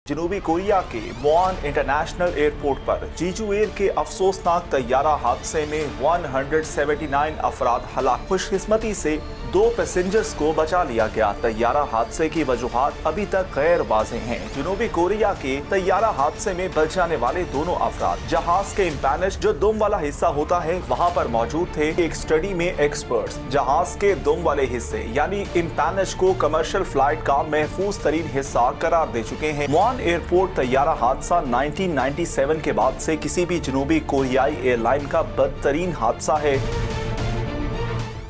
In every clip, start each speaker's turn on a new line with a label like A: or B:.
A: जनूबी कोरिया के Muan international airport पर जीजू एयर के अफसोसनाक तैयारा हादसे में 179 अफराद हलाक। खुशकिस्मती से 2 पैसेंजर्स को बचा लिया गया। तैयारा हादसे की वजूहात अभी तक गैर वाज़ेह हैं। जनूबी कोरिया के तैयारा हादसे में बच जाने वाले दोनों अफराद जहाज के इम्पैनज जो दुम वाला हिस्सा होता है वहाँ पर मौजूद थे। एक स्टडी में एक्सपर्ट्स जहाज के दुम वाले हिस्से यानी इम्पैनज को कमर्शियल फ्लाइट का महफूज तरीन हिस्सा करार दे चुके हैं। मुआन एयरपोर्ट तैयारा हादसा 1997 के बाद से किसी भी जनूबी कोरियाई एयरलाइन का बदतरीन हादसा है।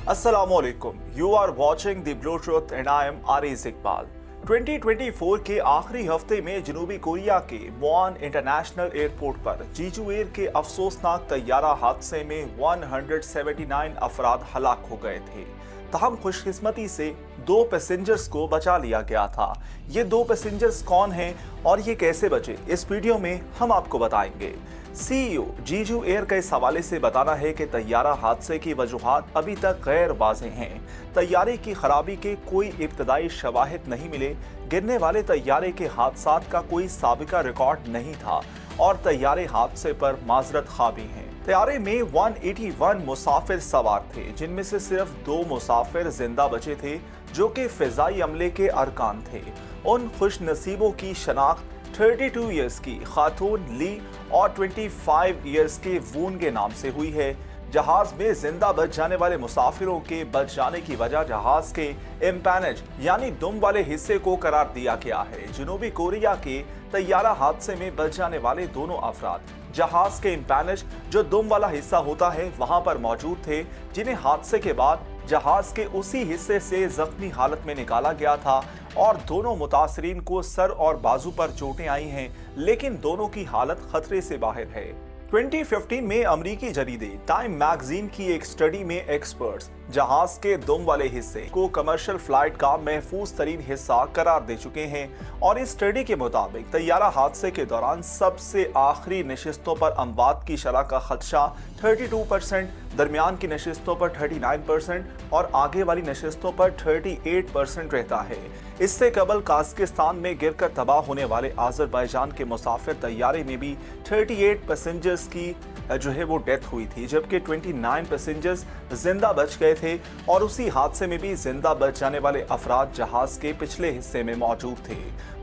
A: अस्सलामुअलैकुम, you are watching the blue truth and I am Arij Iqbal. 2024 के आखिरी हफ्ते में जनूबी कोरिया के मुआन इंटरनेशनल एयरपोर्ट पर जीजू एयर के अफसोसनाक तैयारा हादसे में 179 अफराद हलाक हो गए थे। तहम खुशकिस्मती से 2 पैसेंजर्स को बचा लिया गया था। ये 2 पैसेंजर्स कौन हैं और ये कैसे बचे, इस वीडियो में हम आपको बताएंगे। सीईओ जीजू एयर का इस हवाले से बताना है कि तैयारा हादसे की वजूहात अभी तक गैर वाज़ेह हैं। तैयारे की खराबी के कोई इब्तदाई शवाहिद नहीं मिले। गिरने वाले तैयारे के हादसात का कोई साबिका रिकॉर्ड नहीं था और तैयारे हादसे पर माजरत खा भी हैं। तैयारे में 181 मुसाफिर सवार थे, जिनमें से सिर्फ 2 मुसाफिर जिंदा बचे थे जो कि फिजाई अमले के अरकान थे। उन खुश नसीबों की शनाख्त 32 इयर्स की खातून ली और 25 इयर्स के वून के नाम से हुई है। जहाज में जिंदा बच जाने वाले मुसाफिरों के बच जाने की वजह जहाज के इम्पैनज यानी दुम वाले हिस्से को करार दिया गया है। जनूबी कोरिया के तैयारा हादसे में बच जाने वाले दोनों अफराद जहाज के इम्पैनज जो दुम वाला हिस्सा होता है वहां पर मौजूद थे, जिन्हें हादसे के बाद जहाज के उसी हिस्से से जख्मी हालत में निकाला गया था और दोनों मुतासरीन को सर और बाजू पर चोटें आई हैं, लेकिन दोनों की हालत खतरे से बाहर है। 2015 में अमरीकी जरीदे टाइम मैगजीन की एक स्टडी में एक्सपर्ट्स जहाज के दुम वाले हिस्से को कमर्शियल फ्लाइट का महफूज तरीन हिस्सा करार दे चुके हैं और इस स्टडी के मुताबिक तैयारा हादसे के दौरान सबसे आखिरी नशिस्तों पर अमवात की शरह का खदशा 32%, दरमियान की नशिस्तों पर 39% और आगे वाली नशिस्तों पर 38% रहता है। इससे कबल काज़किस्तान में गिरकर तबाह होने वाले आज़रबाईजान के मुसाफिर तैयारे में भी 38 पैसेंजर्स की जो है वो डेथ हुई थी, जबकि 29 पैसेंजर्स जिंदा बच गए थे और उसी हादसे में भी जिंदा बच जाने वाले अफराद जहाज के पिछले हिस्से में मौजूद थे।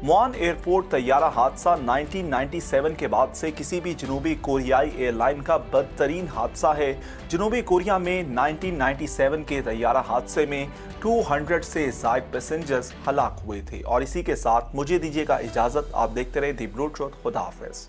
A: मुआन एयरपोर्ट तैयारा हादसा 1997 के बाद से किसी भी जनूबी कोरियाई एयरलाइन का बदतरीन हादसा है। जनूबी कोरिया में 1997 के तैयारा हादसे में 200 से ज़ायद पैसेंजर्स हलाक हुए थे। और इसी के साथ मुझे दीजिएगा इजाज़त। आप देखते रहे दी ब्लू ट्रुथ। खुदा हाफिज़।